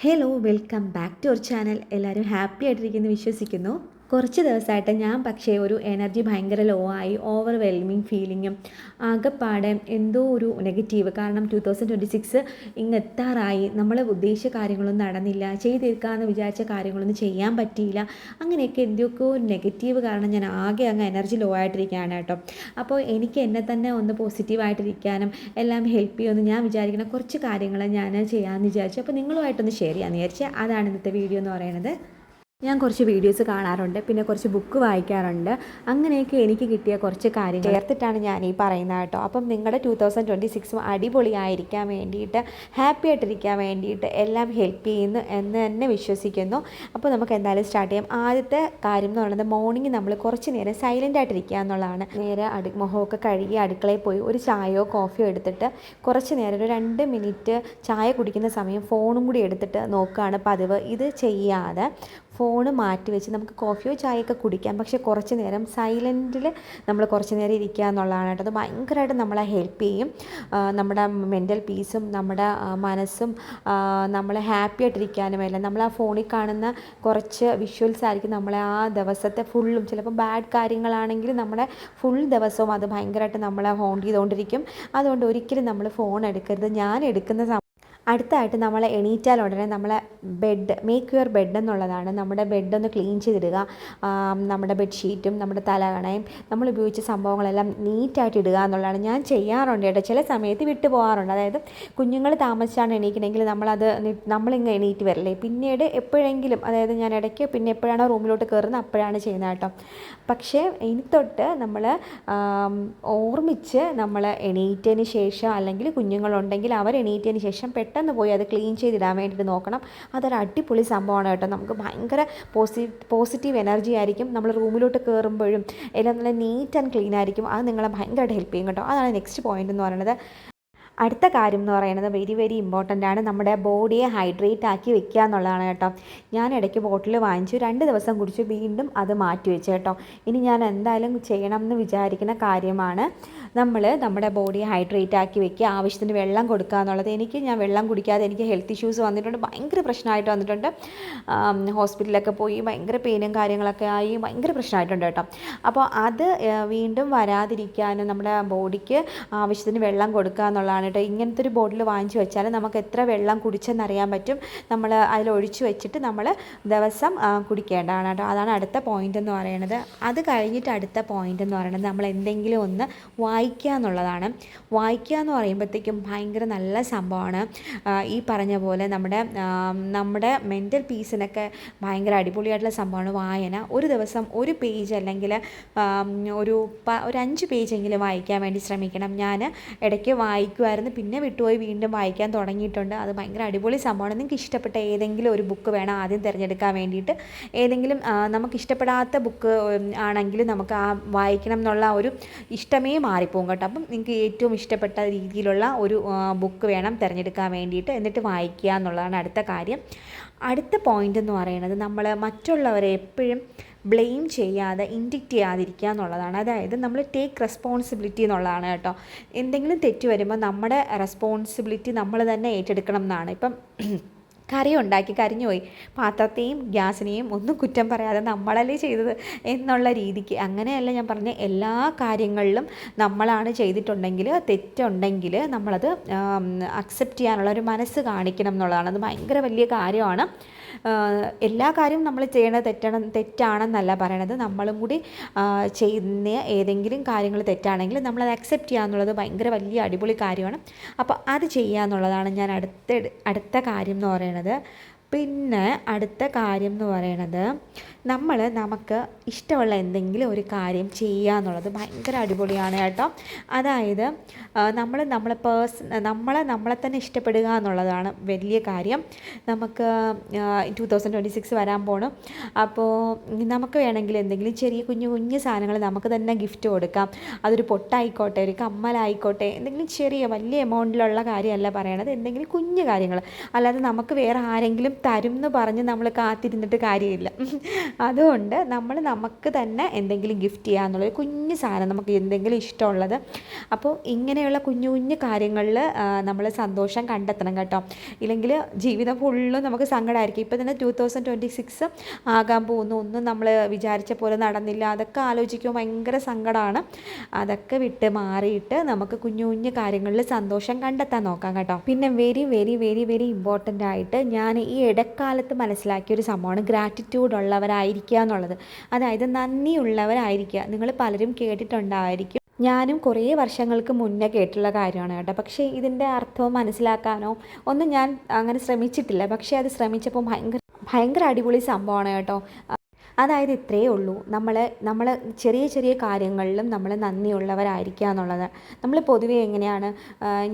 Hello welcome back to our channel. എല്ലാവരും happy ആയിട്ടിരിക്കുന്നു വിശ്വസിക്കുന്നു. കുറച്ച് ദിവസമായിട്ട് ഞാൻ പക്ഷേ ഒരു എനർജി ഭയങ്കര ലോ ആയി, ഓവർവെൽമിങ് ഫീലിങ്ങും, ആകെപ്പാടെ എന്തോ ഒരു നെഗറ്റീവ്. കാരണം 2026 എത്താറായി, നമ്മൾ ഉദ്ദേശിച്ച കാര്യങ്ങളൊന്നും നടന്നില്ല, ചെയ്ത് തീർക്കാമെന്ന് വിചാരിച്ച കാര്യങ്ങളൊന്നും ചെയ്യാൻ പറ്റിയില്ല. അങ്ങനെയൊക്കെ എന്തൊക്കെയോ നെഗറ്റീവ് കാരണം ഞാൻ ആകെ അങ്ങ് എനർജി ലോ ആയിട്ടിരിക്കുകയാണ് കേട്ടോ. അപ്പോൾ എനിക്ക് എന്നെ തന്നെ ഒന്ന് പോസിറ്റീവായിട്ടിരിക്കാനും എല്ലാം ഹെൽപ്പ് ചെയ്യുമെന്ന് ഞാൻ വിചാരിക്കുന്ന കുറച്ച് കാര്യങ്ങൾ ഞാൻ ചെയ്യാമെന്ന് വിചാരിച്ചു. അപ്പോൾ നിങ്ങളുമായിട്ടൊന്ന് ഷെയർ ചെയ്യാമെന്ന് വിചാരിച്ചു. അതാണ് ഇന്നത്തെ വീഡിയോ എന്ന് പറയുന്നത്. ഞാൻ കുറച്ച് വീഡിയോസ് കാണാറുണ്ട്, പിന്നെ കുറച്ച് ബുക്ക് വായിക്കാറുണ്ട്. അങ്ങനെയൊക്കെ എനിക്ക് കിട്ടിയ കുറച്ച് കാര്യങ്ങൾ ചേർത്തിട്ടാണ് ഞാൻ ഈ പറയുന്നത് കേട്ടോ. അപ്പം നിങ്ങളുടെ 2026 അടിപൊളിയായിരിക്കാൻ വേണ്ടിയിട്ട്, ഹാപ്പി ആയിട്ടിരിക്കാൻ വേണ്ടിയിട്ട് എല്ലാം ഹെൽപ്പ് ചെയ്യുന്നു എന്ന് തന്നെ വിശ്വസിക്കുന്നു. അപ്പോൾ നമുക്ക് എന്തായാലും സ്റ്റാർട്ട് ചെയ്യാം. ആദ്യത്തെ കാര്യം എന്ന് പറയുന്നത്, മോർണിംഗ് നമ്മൾ കുറച്ച് നേരം സൈലൻ്റ് ആയിട്ടിരിക്കുക എന്നുള്ളതാണ്. നേരെ മുഖമൊക്കെ കഴുകി അടുക്കളയിൽ പോയി ഒരു ചായയോ കോഫിയോ എടുത്തിട്ട് കുറച്ച് നേരം ഒരു 2 മിനിറ്റ് ചായ കുടിക്കുന്ന സമയം ഫോണും കൂടി എടുത്തിട്ട് നോക്കുകയാണ് പതിവ്. ഇത് ചെയ്യാതെ ഫോണ് മാറ്റി വെച്ച് നമുക്ക് കോഫിയോ ചായയൊക്കെ കുടിക്കാം, പക്ഷേ കുറച്ച് നേരം സൈലൻറ്റിൽ നമ്മൾ കുറച്ച് നേരം ഇരിക്കുക എന്നുള്ളതാണ് കേട്ടോ. അത് ഭയങ്കരമായിട്ട് നമ്മളെ ഹെൽപ്പ് ചെയ്യും. നമ്മുടെ മെൻ്റൽ പീസും നമ്മുടെ മനസ്സും നമ്മളെ ഹാപ്പി ആയിട്ടിരിക്കാനും എല്ലാം. നമ്മൾ ആ ഫോണിൽ കാണുന്ന കുറച്ച് വിഷ്വൽസ് ആയിരിക്കും നമ്മളെ ആ ദിവസത്തെ ഫുള്ളും, ചിലപ്പോൾ ബാഡ് കാര്യങ്ങളാണെങ്കിൽ നമ്മുടെ ഫുൾ ദിവസവും അത് ഭയങ്കരമായിട്ട് നമ്മളെ ഹോണ്ട് ചെയ്തുകൊണ്ടിരിക്കും. അതുകൊണ്ട് ഒരിക്കലും നമ്മൾ ഫോൺ എടുക്കരുത്. ഞാൻ എടുക്കുന്ന അടുത്തായിട്ട് നമ്മൾ എണീറ്റാൽ ഉടനെ നമ്മളെ ബെഡ്, മേക്ക് യുവർ ബെഡ് എന്നുള്ളതാണ്. നമ്മുടെ ബെഡൊന്ന് ക്ലീൻ ചെയ്തിടുക. നമ്മുടെ ബെഡ്ഷീറ്റും നമ്മുടെ തലകണയും നമ്മൾ ഉപയോഗിച്ച സംഭവങ്ങളെല്ലാം നീറ്റായിട്ട് ഇടുക എന്നുള്ളതാണ്. ഞാൻ ചെയ്യാറുണ്ട് കേട്ടോ. ചില സമയത്ത് വിട്ടു പോകാറുണ്ട്. അതായത് കുഞ്ഞുങ്ങൾ താമസിച്ചാണ് എണീക്കണമെങ്കിൽ നമ്മളിങ്ങ് എണീറ്റ് വരില്ലേ, പിന്നീട് എപ്പോഴെങ്കിലും, അതായത് ഞാൻ ഇടയ്ക്ക് പിന്നെ എപ്പോഴാണോ റൂമിലോട്ട് കയറുന്നത് അപ്പോഴാണ് ചെയ്യുന്നത് കേട്ടോ. പക്ഷേ ഇനി തൊട്ട് നമ്മൾ ഓർമ്മിച്ച് നമ്മൾ എണീറ്റതിന് ശേഷം, അല്ലെങ്കിൽ കുഞ്ഞുങ്ങളുണ്ടെങ്കിൽ അവർ എണീറ്റതിന് ശേഷം പെട്ടെന്ന് പോയി അത് ക്ലീൻ ചെയ്തിടാൻ വേണ്ടിയിട്ട് നോക്കണം. അതൊരു അടിപൊളി സംഭവമാണ് കേട്ടോ. നമുക്ക് ഭയങ്കര പോസിറ്റീവ് എനർജി ആയിരിക്കും. നമ്മൾ റൂമിലോട്ട് കയറുമ്പോഴും എല്ലാം നല്ല നീറ്റ് ആൻഡ് ക്ലീൻ ആയിരിക്കും. അത് നിങ്ങളെ ഭയങ്കരമായിട്ട് ഹെൽപ്പ് ചെയ്യും കേട്ടോ. അതാണ് നെക്സ്റ്റ് പോയിന്റ് എന്ന് പറയുന്നത്. അടുത്ത കാര്യം എന്ന് പറയുന്നത് വെരി വെരി ഇമ്പോർട്ടൻ്റ് ആണ്. നമ്മുടെ ബോഡിയെ ഹൈഡ്രേറ്റ് ആക്കി വെക്കുക എന്നുള്ളതാണ് കേട്ടോ. ഞാൻ ഇടയ്ക്ക് ബോട്ടിൽ വാങ്ങിച്ചു, 2 ദിവസം കുടിച്ചു, വീണ്ടും അത് മാറ്റി വെച്ചു കേട്ടോ. ഇനി ഞാൻ എന്തായാലും ചെയ്യണം എന്ന് വിചാരിക്കുന്ന കാര്യമാണ് നമ്മുടെ ബോഡിയെ ഹൈഡ്രേറ്റ് ആക്കി വെക്കുക, ആവശ്യത്തിന് വെള്ളം കൊടുക്കുക എന്നുള്ളത്. ഞാൻ വെള്ളം കുടിക്കാതെ എനിക്ക് ഹെൽത്ത് ഇഷ്യൂസ് വന്നിട്ടുണ്ട്, ഭയങ്കര പ്രശ്നമായിട്ട് വന്നിട്ടുണ്ട്. ഹോസ്പിറ്റലിലൊക്കെ പോയി ഭയങ്കര പെയിനും കാര്യങ്ങളൊക്കെ ആയി ഭയങ്കര പ്രശ്നമായിട്ടുണ്ട് കേട്ടോ. അപ്പോൾ അത് വീണ്ടും വരാതിരിക്കാനും നമ്മുടെ ബോഡിക്ക് ആവശ്യത്തിന് വെള്ളം കൊടുക്കുക എന്നുള്ളതാണ് കേട്ടോ. ഇങ്ങനത്തെ ഒരു ബോട്ടിൽ വാങ്ങിച്ചു വെച്ചാൽ നമുക്ക് എത്ര വെള്ളം കുടിച്ചെന്നറിയാൻ പറ്റും. നമ്മൾ അതിലൊഴിച്ച് വെച്ചിട്ട് നമ്മൾ ദിവസം കുടിക്കേണ്ടതാണ് കേട്ടോ. അതാണ് അടുത്ത പോയിൻ്റ് എന്ന് പറയുന്നത്. അത് കഴിഞ്ഞിട്ട് അടുത്ത പോയിൻ്റ് എന്ന് പറയുന്നത്, നമ്മൾ എന്തെങ്കിലും ഒന്ന് വായിക്കുക എന്നുള്ളതാണ്. വായിക്കുക എന്ന് പറയുമ്പോഴത്തേക്കും ഭയങ്കര നല്ല സംഭവമാണ്. ഈ പറഞ്ഞ പോലെ നമ്മുടെ മെൻ്റൽ പീസിനൊക്കെ ഭയങ്കര അടിപൊളിയായിട്ടുള്ള സംഭവമാണ് വായന. ഒരു ദിവസം ഒരു പേജ്, അല്ലെങ്കിൽ ഒരു 5 പേജെങ്കിലും വായിക്കാൻ വേണ്ടി ശ്രമിക്കണം. ഞാൻ ഇടയ്ക്ക് വായിക്കുമായിരുന്നു, പിന്നെ വിട്ടുപോയി, വീണ്ടും വായിക്കാൻ തുടങ്ങിയിട്ടുണ്ട്. അത് ഭയങ്കര അടിപൊളി സംഭവമാണ്. നിങ്ങൾക്ക് ഇഷ്ടപ്പെട്ട ഏതെങ്കിലും ഒരു ബുക്ക് വേണം ആദ്യം തിരഞ്ഞെടുക്കാൻ വേണ്ടിയിട്ട്. ഏതെങ്കിലും നമുക്ക് ഇഷ്ടപ്പെടാത്ത ബുക്ക് ആണെങ്കിൽ നമുക്ക് ആ വായിക്കണം എന്നുള്ള ഒരു ഇഷ്ടമേ മാറിപ്പോകും കേട്ടോ. അപ്പം നിങ്ങൾക്ക് ഏറ്റവും ഇഷ്ടപ്പെട്ട രീതിയിലുള്ള ഒരു ബുക്ക് വേണം തിരഞ്ഞെടുക്കാൻ വേണ്ടിയിട്ട്, എന്നിട്ട് വായിക്കുക എന്നുള്ളതാണ് അടുത്ത കാര്യം. അടുത്ത പോയിൻ്റ് എന്ന് പറയുന്നത്, നമ്മൾ മറ്റുള്ളവരെ എപ്പോഴും ബ്ലെയിം ചെയ്യാതെ ഇൻഡിക്റ്റ് ചെയ്യാതിരിക്കുക എന്നുള്ളതാണ്. അതായത് നമ്മൾ ടേക്ക് റെസ്പോൺസിബിലിറ്റി എന്നുള്ളതാണ് കേട്ടോ. എന്തെങ്കിലും തെറ്റ് വരുമ്പോൾ നമ്മുടെ റെസ്പോൺസിബിലിറ്റി നമ്മൾ തന്നെ ഏറ്റെടുക്കണം എന്നാണ്. ഇപ്പം കറി ഉണ്ടാക്കി കരിഞ്ഞുപോയി, പാത്രത്തെയും ഗ്യാസിനെയും ഒന്നും കുറ്റം പറയാതെ നമ്മളല്ലേ ചെയ്തത് എന്നുള്ള രീതിക്ക്. അങ്ങനെയല്ല ഞാൻ പറഞ്ഞ, എല്ലാ കാര്യങ്ങളിലും നമ്മളാണ് ചെയ്തിട്ടുണ്ടെങ്കിൽ, തെറ്റുണ്ടെങ്കിൽ നമ്മളത് അക്സെപ്റ്റ് ചെയ്യാനുള്ള ഒരു മനസ്സ് കാണിക്കണം എന്നുള്ളതാണ്. അത് ഭയങ്കര വലിയ കാര്യമാണ്. എല്ലാ കാര്യവും നമ്മൾ ചെയ്യണത് തെറ്റാണെന്നല്ല പറയണത്. നമ്മളും കൂടി ചെയ്യുന്ന ഏതെങ്കിലും കാര്യങ്ങൾ തെറ്റാണെങ്കിൽ നമ്മളത് അക്സെപ്റ്റ് ചെയ്യുക എന്നുള്ളത് ഭയങ്കര വലിയ അടിപൊളി കാര്യമാണ്. അപ്പോൾ അത് ചെയ്യുക എന്നുള്ളതാണ് ഞാൻ അടുത്ത കാര്യം എന്ന് പറയുന്നത്. പിന്നെ അടുത്ത കാര്യം എന്ന് പറയുന്നത്, നമുക്ക് ഇഷ്ടമുള്ള എന്തെങ്കിലും ഒരു കാര്യം ചെയ്യുക എന്നുള്ളത് ഭയങ്കര അടിപൊളിയാണ് കേട്ടോ. അതായത് നമ്മളെ തന്നെ ഇഷ്ടപ്പെടുക എന്നുള്ളതാണ് വലിയ കാര്യം. നമുക്ക് 2026 വരാൻ പോകണം. അപ്പോൾ നമുക്ക് വേണമെങ്കിൽ എന്തെങ്കിലും ചെറിയ കുഞ്ഞു കുഞ്ഞു സാധനങ്ങൾ നമുക്ക് തന്നെ ഗിഫ്റ്റ് കൊടുക്കാം. അതൊരു പൊട്ടായിക്കോട്ടെ, ഒരു കമ്മലായിക്കോട്ടെ, എന്തെങ്കിലും ചെറിയ വലിയ എമൗണ്ടിലുള്ള കാര്യമല്ല പറയണത്, എന്തെങ്കിലും കുഞ്ഞു കാര്യങ്ങൾ. അല്ലാതെ നമുക്ക് വേറെ ആരെങ്കിലും തരും എന്ന് പറഞ്ഞ് നമ്മൾ കാത്തിരുന്നിട്ട് കാര്യമില്ല. അതുകൊണ്ട് നമ്മൾ നമുക്ക് തന്നെ എന്തെങ്കിലും ഗിഫ്റ്റ് ചെയ്യുക എന്നുള്ളത് കുഞ്ഞു സാധനം, നമുക്ക് എന്തെങ്കിലും ഇഷ്ടമുള്ളത്. അപ്പോൾ ഇങ്ങനെയുള്ള കുഞ്ഞു കുഞ്ഞു കാര്യങ്ങളിൽ നമ്മൾ സന്തോഷം കണ്ടെത്തണം കേട്ടോ. ഇല്ലെങ്കിൽ ജീവിതം ഫുള്ളും നമുക്ക് സങ്കടമായിരിക്കും. ഇപ്പോൾ തന്നെ 2026 ആകാൻ പോകുന്നു, ഒന്നും നമ്മൾ വിചാരിച്ച പോലെ നടന്നില്ല, അതൊക്കെ ആലോചിക്കുമ്പോൾ ഭയങ്കര സങ്കടമാണ്. അതൊക്കെ വിട്ട് മാറിയിട്ട് നമുക്ക് കുഞ്ഞു കുഞ്ഞു കാര്യങ്ങളിൽ സന്തോഷം കണ്ടെത്താൻ നോക്കാം കേട്ടോ. പിന്നെ very very very very important ആയിട്ട് ഞാൻ ഈ ഇടക്കാലത്ത് മനസ്സിലാക്കിയ ഒരു സംഭവമാണ് ഗ്രാറ്റിറ്റ്യൂഡ് ഉള്ളവരായിരിക്കുക എന്നുള്ളത്. അതായത് നന്ദിയുള്ളവരായിരിക്കുക. നിങ്ങൾ പലരും കേട്ടിട്ടുണ്ടായിരിക്കും, ഞാനും കുറേ വർഷങ്ങൾക്ക് മുന്നേ കേട്ടുള്ള കാര്യമാണ് കേട്ടോ. പക്ഷേ ഇതിൻ്റെ അർത്ഥവും മനസ്സിലാക്കാനോ ഒന്നും ഞാൻ അങ്ങനെ ശ്രമിച്ചിട്ടില്ല. പക്ഷേ അത് ശ്രമിച്ചപ്പോൾ ഭയങ്കര അടിപൊളി സംഭവമാണ് കേട്ടോ. അതായത് ഇത്രയേ ഉള്ളൂ, നമ്മൾ ചെറിയ ചെറിയ കാര്യങ്ങളിലും നമ്മൾ നന്ദിയുള്ളവരായിരിക്കുക എന്നുള്ളത്. നമ്മൾ പൊതുവേ എങ്ങനെയാണ്,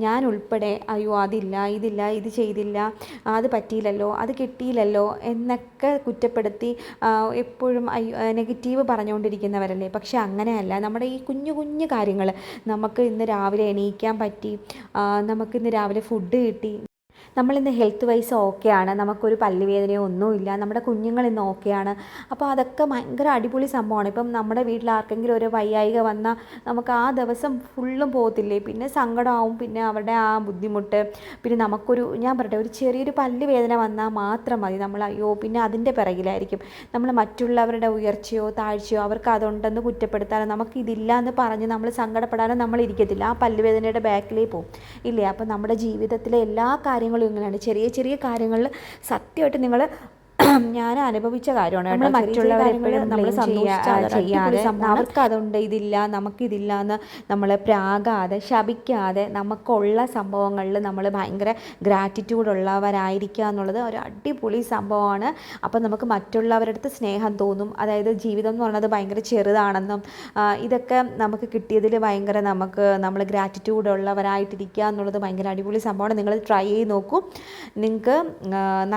ഞാൻ ഉൾപ്പെടെ അയ്യോ അതില്ല ഇതില്ല ഇത് ചെയ്തില്ല അത് പറ്റിയില്ലല്ലോ അത് കിട്ടിയില്ലല്ലോ എന്നൊക്കെ കുറ്റപ്പെടുത്തി എപ്പോഴും നെഗറ്റീവ് പറഞ്ഞുകൊണ്ടിരിക്കുന്നവരല്ലേ. പക്ഷെ അങ്ങനെയല്ല. നമ്മുടെ ഈ കുഞ്ഞു കുഞ്ഞു കാര്യങ്ങൾ, നമുക്ക് ഇന്ന് രാവിലെ എണീക്കാൻ പറ്റി, നമുക്കിന്ന് രാവിലെ ഫുഡ് കിട്ടി, നമ്മളിന്ന് ഹെൽത്ത് വൈസ് ഓക്കെയാണ്, നമുക്കൊരു പല്ലുവേദനയോ ഒന്നുമില്ല, നമ്മുടെ കുഞ്ഞുങ്ങൾ ഇന്ന് ഓക്കെയാണ്. അപ്പോൾ അതൊക്കെ ഭയങ്കര അടിപൊളി സംഭവമാണ്. ഇപ്പം നമ്മുടെ വീട്ടിൽ ആർക്കെങ്കിലും ഒരു വയ്യായിക വന്നാൽ നമുക്ക് ആ ദിവസം ഫുള്ളും പോകത്തില്ലേ, പിന്നെ സങ്കടമാവും, പിന്നെ അവരുടെ ആ ബുദ്ധിമുട്ട്, പിന്നെ ഞാൻ പറയട്ടെ, ഒരു ചെറിയൊരു പല്ല് വേദന വന്നാൽ മാത്രം മതി നമ്മൾ അയ്യോ പിന്നെ അതിൻ്റെ പിറകിലായിരിക്കും. നമ്മൾ മറ്റുള്ളവരുടെ ഉയർച്ചയോ താഴ്ചയോ അവർക്ക് അതുണ്ടെന്ന് കുറ്റപ്പെടുത്താനോ നമുക്കിതില്ല എന്ന് പറഞ്ഞ് നമ്മൾ സങ്കടപ്പെടാനോ നമ്മൾ ഇരിക്കത്തില്ല. ആ പല്ലുവേദനയുടെ ബാക്കിലേ പോകും ഇല്ലേ. അപ്പോൾ നമ്മുടെ ജീവിതത്തിലെ എല്ലാ കാര്യങ്ങളും ഇങ്ങനെയാണ്. ചെറിയ ചെറിയ കാര്യങ്ങളിൽ സത്യമായിട്ട് നിങ്ങൾ ഞാൻ അനുഭവിച്ച കാര്യമാണ്. നമ്മൾ മറ്റുള്ളവരെപ്പോഴും നമ്മൾ ചെയ്യാതെ അവർക്ക് അതുണ്ട് ഇതില്ല നമുക്കിതില്ല എന്ന് നമ്മൾ പ്രാകാതെ ശപിക്കാതെ നമുക്കുള്ള സംഭവങ്ങളിൽ നമ്മൾ ഭയങ്കര ഗ്രാറ്റിറ്റ്യൂഡ് ഉള്ളവരായിരിക്കുക എന്നുള്ളത് ഒരു അടിപൊളി സംഭവമാണ്. അപ്പോൾ നമുക്ക് മറ്റുള്ളവരുടെ അടുത്ത് സ്നേഹം തോന്നും. അതായത് ജീവിതം എന്ന് പറയുന്നത് ഭയങ്കര ചെറുതാണെന്നും ഇതൊക്കെ നമുക്ക് കിട്ടിയതിൽ ഭയങ്കര നമ്മൾ ഗ്രാറ്റിറ്റ്യൂഡ് ഉള്ളവരായിട്ടിരിക്കുക എന്നുള്ളത് ഭയങ്കര അടിപൊളി സംഭവമാണ്. നിങ്ങൾ ട്രൈ ചെയ്ത് നോക്കൂ, നിങ്ങൾക്ക്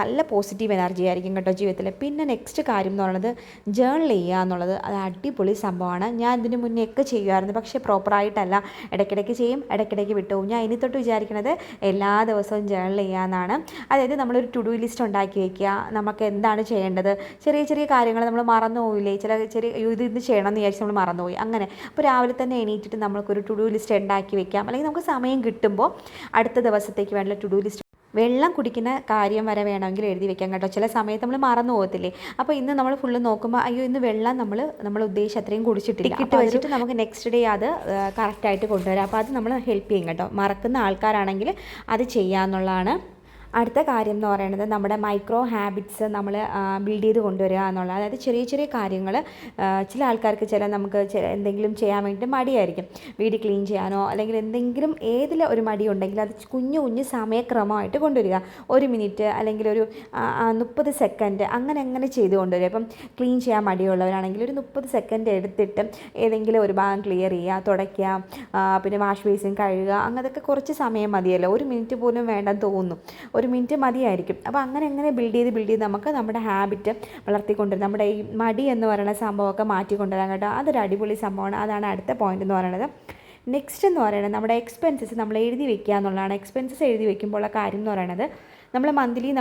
നല്ല പോസിറ്റീവ് എനർജി ആയിരിക്കും കേട്ടോ ജീവിതത്തിൽ. പിന്നെ നെക്സ്റ്റ് കാര്യം എന്ന് പറയുന്നത് ജേർണൽ ചെയ്യുക എന്നുള്ളത്. അത് അടിപൊളി സംഭവമാണ്. ഞാൻ ഇതിന് മുന്നേ ഒക്കെ ചെയ്യുമായിരുന്നു, പക്ഷേ പ്രോപ്പറായിട്ടല്ല. ഇടയ്ക്കിടയ്ക്ക് ചെയ്യും, ഇടയ്ക്കിടയ്ക്ക് വിട്ടുപോകും. ഞാൻ ഇനി തൊട്ട് വിചാരിക്കുന്നത് എല്ലാ ദിവസവും ജേർണൽ ചെയ്യാമെന്നാണ്. അതായത് നമ്മളൊരു ടു ഡു ലിസ്റ്റ് ഉണ്ടാക്കി വയ്ക്കുക. നമുക്ക് എന്താണ് ചെയ്യേണ്ടത്, ചെറിയ ചെറിയ കാര്യങ്ങൾ നമ്മൾ മറന്നു പോയില്ലേ, ഇത് ചെയ്യണം എന്ന് വിചാരിച്ച് നമ്മൾ മറന്നുപോയി. അങ്ങനെ അപ്പോൾ രാവിലെ തന്നെ എണീറ്റിട്ട് നമുക്കൊരു ടു ഡു ലിസ്റ്റ് ഉണ്ടാക്കി വയ്ക്കാം. അല്ലെങ്കിൽ നമുക്ക് സമയം കിട്ടുമ്പോൾ അടുത്ത ദിവസത്തേക്ക് വേണ്ട ടു ഡു ലിസ്റ്റ്, വെള്ളം കുടിക്കുന്ന കാര്യം വരെ വേണമെങ്കിൽ എഴുതി വെക്കാം കേട്ടോ. ചില സമയത്ത് നമ്മൾ മറന്നു പോകത്തില്ലേ. അപ്പോൾ ഇന്ന് നമ്മൾ ഫുള്ള് നോക്കുമ്പോൾ അയ്യോ ഇന്ന് വെള്ളം നമ്മൾ ഉദ്ദേശിച്ച് അത്രയും കുടിച്ചിട്ടില്ല, ഇട്ട് വെച്ചിട്ട് നമുക്ക് നെക്സ്റ്റ് ഡേ അത് കറക്റ്റായിട്ട് കൊണ്ടുവരാം. അപ്പോൾ അത് നമ്മൾ ഹെൽപ്പ് ചെയ്യും കേട്ടോ. മറക്കുന്ന ആൾക്കാരാണെങ്കിൽ അത് ചെയ്യാമെന്നുള്ളതാണ്. അടുത്ത കാര്യം എന്ന് പറയുന്നത് നമ്മുടെ മൈക്രോ ഹാബിറ്റ്സ് നമ്മൾ ബിൽഡ് ചെയ്ത് കൊണ്ടുവരിക എന്നുള്ളത്. അതായത് ചെറിയ ചെറിയ കാര്യങ്ങൾ, ചില ആൾക്കാർക്ക് നമുക്ക് എന്തെങ്കിലും ചെയ്യാൻ വേണ്ടി മടിയായിരിക്കും. വീട് ക്ലീൻ ചെയ്യാനോ അല്ലെങ്കിൽ എന്തെങ്കിലും ഏതിൽ ഒരു മടി ഉണ്ടെങ്കിൽ അത് കുഞ്ഞു കുഞ്ഞു സമയക്രമമായിട്ട് കൊണ്ടുവരിക. 1 മിനിറ്റ് അല്ലെങ്കിൽ ഒരു 30 സെക്കൻഡ് അങ്ങനെ ചെയ്ത് കൊണ്ടുവരിക. ഇപ്പം ക്ലീൻ ചെയ്യാൻ മടിയുള്ളവരാണെങ്കിൽ ഒരു 30 സെക്കൻഡ് എടുത്തിട്ട് ഏതെങ്കിലും ഒരു ഭാഗം ക്ലിയർ ചെയ്യുക, തുടയ്ക്കുക, പിന്നെ വാഷ് ബേസിൻ കഴുകുക. അങ്ങനത്തെ കുറച്ച് സമയം മതിയല്ലോ. 1 മിനിറ്റ് പോലും വേണ്ടെന്ന് തോന്നുന്നു, 1 മിനിറ്റ് മതിയായിരിക്കും. അപ്പോൾ അങ്ങനെ ബിൽഡ് ചെയ്ത് നമുക്ക് നമ്മുടെ ഹാബിറ്റ് വളർത്തിക്കൊണ്ടുവരും. നമ്മുടെ ഈ മടി എന്ന് പറയുന്ന സംഭവമൊക്കെ മാറ്റിക്കൊണ്ടുവരാൻ കേട്ടോ. അതൊരു അടിപൊളി സംഭവമാണ്. അതാണ് അടുത്ത പോയിന്റ് എന്ന് പറയുന്നത്. നെക്സ്റ്റ് എന്ന് പറയുന്നത് നമ്മുടെ എക്സ്പെൻസസ് നമ്മൾ എഴുതി വെക്കുക എന്നുള്ളതാണ്. എക്സ്പെൻസസ് എഴുതി വെക്കുമ്പോഴുള്ള കാര്യം എന്ന് പറയുന്നത് നമ്മൾ മന്ത്ലി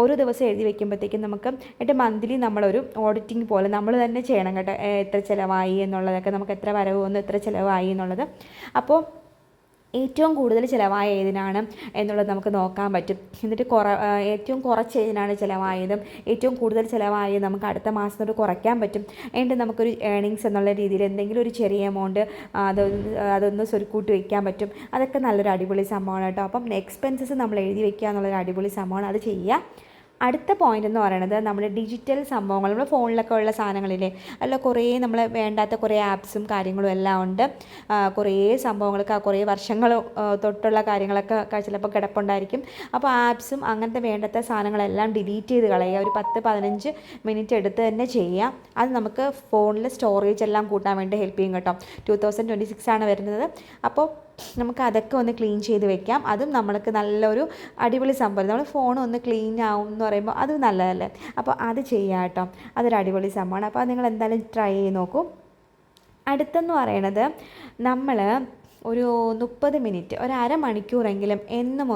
ഓരോ ദിവസം എഴുതി വെക്കുമ്പോഴത്തേക്കും നമുക്ക് മന്ത്ലി നമ്മളൊരു ഓഡിറ്റിംഗ് പോലെ നമ്മൾ തന്നെ ചെയ്യണം കേട്ടോ. എത്ര ചിലവായി എന്നുള്ളതൊക്കെ, നമുക്ക് എത്ര വരവ് വന്നു എത്ര ചിലവായി എന്നുള്ളത്. അപ്പോൾ ഏറ്റവും കൂടുതൽ ചിലവായ ഏതിനാണ് എന്നുള്ളത് നമുക്ക് നോക്കാൻ പറ്റും. എന്നിട്ട് ഏറ്റവും കുറച്ച് ഏതിനാണ് ചിലവായതും ഏറ്റവും കൂടുതൽ ചിലവായത് നമുക്ക് അടുത്ത മാസം തൊട്ട് കുറയ്ക്കാൻ പറ്റും. എന്നിട്ട് നമുക്കൊരു ഏർണിങ്സ് എന്നുള്ള രീതിയിൽ എന്തെങ്കിലും ഒരു ചെറിയ എമൗണ്ട് അതൊന്ന് സ്വരുക്കൂട്ടി വയ്ക്കാൻ പറ്റും. അതൊക്കെ നല്ലൊരു അടിപൊളി സംഭവമാണ് കേട്ടോ. അപ്പം എക്സ്പെൻസസ് നമ്മൾ എഴുതി വയ്ക്കുക എന്നുള്ളൊരു അടിപൊളി സംഭവമാണ്. അത് ചെയ്യുക. അടുത്ത പോയിന്റ് എന്ന് പറയുന്നത് നമ്മുടെ ഡിജിറ്റൽ സംഭവങ്ങൾ, നമ്മുടെ ഫോണിലൊക്കെ ഉള്ള സാധനങ്ങളില്ലേ, അല്ല കുറേ നമ്മൾ വേണ്ടാത്ത കുറേ ആപ്സും കാര്യങ്ങളും എല്ലാം ഉണ്ട്. കുറേ സംഭവങ്ങൾക്ക് കുറേ വർഷങ്ങൾ തൊട്ടുള്ള കാര്യങ്ങളൊക്കെ ചിലപ്പോൾ കിടപ്പുണ്ടായിരിക്കും. അപ്പോൾ ആപ്സും അങ്ങനത്തെ വേണ്ടാത്ത സാധനങ്ങളെല്ലാം ഡിലീറ്റ് ചെയ്ത് കളയുക. ഒരു 10-15 മിനിറ്റ് എടുത്ത് തന്നെ ചെയ്യുക. അത് നമുക്ക് ഫോണിൽ സ്റ്റോറേജ് എല്ലാം കൂട്ടാൻ വേണ്ടി ഹെൽപ്പ് ചെയ്യും കേട്ടോ. 2026 ആണ് വരുന്നത്. അപ്പോൾ നമുക്ക് അതൊക്കെ ഒന്ന് ക്ലീൻ ചെയ്ത് വെക്കാം. അതും നമ്മൾക്ക് നല്ലൊരു അടിപൊളി സംഭവം. നമ്മൾ ഫോൺ ഒന്ന് ക്ലീൻ ആവും എന്ന് പറയുമ്പോൾ അത് നല്ലതല്ലേ. അപ്പോൾ അത് ചെയ്യാം കേട്ടോ. അതൊരു അടിപൊളി സംഭവമാണ്. അപ്പോൾ നിങ്ങൾ എന്തായാലും ട്രൈ ചെയ്ത് നോക്കൂ. അടുത്തെന്ന് പറയണത് നമ്മൾ ഒരു 30 മിനിറ്റ് ഒരു അരമണിക്കൂറെങ്കിലും എന്നും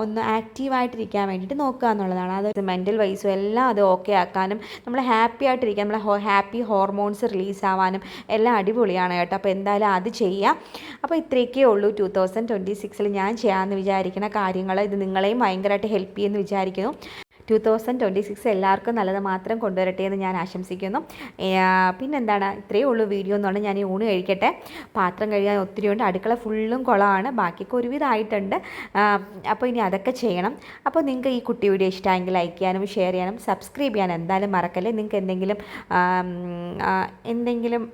ഒന്ന് ആക്റ്റീവായിട്ടിരിക്കാൻ വേണ്ടിയിട്ട് നോക്കുക എന്നുള്ളതാണ്. അത് മെൻ്റൽ വൈസും എല്ലാം അത് ഓക്കെ ആക്കാനും നമ്മൾ ഹാപ്പി ആയിട്ടിരിക്കാൻ നമ്മളെ ഹാപ്പി ഹോർമോൺസ് റിലീസ് ആവാനും എല്ലാം അടിപൊളിയാണ് കേട്ടോ. അപ്പോൾ എന്തായാലും അത് ചെയ്യാം. അപ്പോൾ ഇത്രയൊക്കെ ഉള്ളൂ 2026 ഞാൻ ചെയ്യാമെന്ന് വിചാരിക്കുന്ന കാര്യങ്ങൾ. ഇത് നിങ്ങളെയും ഭയങ്കരമായിട്ട് ഹെൽപ്പ് ചെയ്യുമെന്ന് വിചാരിക്കുന്നു. 2026 എല്ലാവർക്കും നല്ലത് മാത്രം കൊണ്ടുവരട്ടെ എന്ന് ഞാൻ ആശംസിക്കുന്നു. പിന്നെന്താണ്, ഇത്രയേ ഉള്ളൂ വീഡിയോ എന്ന് പറഞ്ഞാൽ ഞാൻ ഈ ഊണ് കഴിക്കട്ടെ. പാത്രം കഴുകാൻ ഒത്തിരി ഉണ്ട്, അടുക്കള ഫുള്ളും കുളമാണ്, ബാക്കിയൊക്കെ ഒരുവിധമായിട്ടുണ്ട്. അപ്പോൾ ഇനി അതൊക്കെ ചെയ്യണം. അപ്പോൾ നിങ്ങൾക്ക് ഈ കുട്ടി വീഡിയോ ഇഷ്ടമായെങ്കിൽ ലൈക്ക് ചെയ്യാനും ഷെയർ ചെയ്യാനും സബ്സ്ക്രൈബ് ചെയ്യാനും എന്തായാലും മറക്കല്ലേ. നിങ്ങൾക്ക് എന്തെങ്കിലും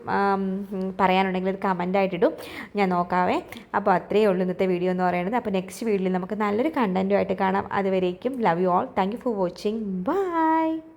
പറയാനുണ്ടെങ്കിൽ അത് കമൻ്റായിട്ടിടും, ഞാൻ നോക്കാവേ. അപ്പോൾ അത്രയേ ഉള്ളൂ ഇന്നത്തെ വീഡിയോ എന്ന് പറയുന്നത്. അപ്പോൾ നെക്സ്റ്റ് വീഡിയോയിൽ നമുക്ക് നല്ലൊരു കണ്ടൻറ്റുമായിട്ട് കാണാം. അതുവരേക്കും love you all. Thank you for watching. Bye.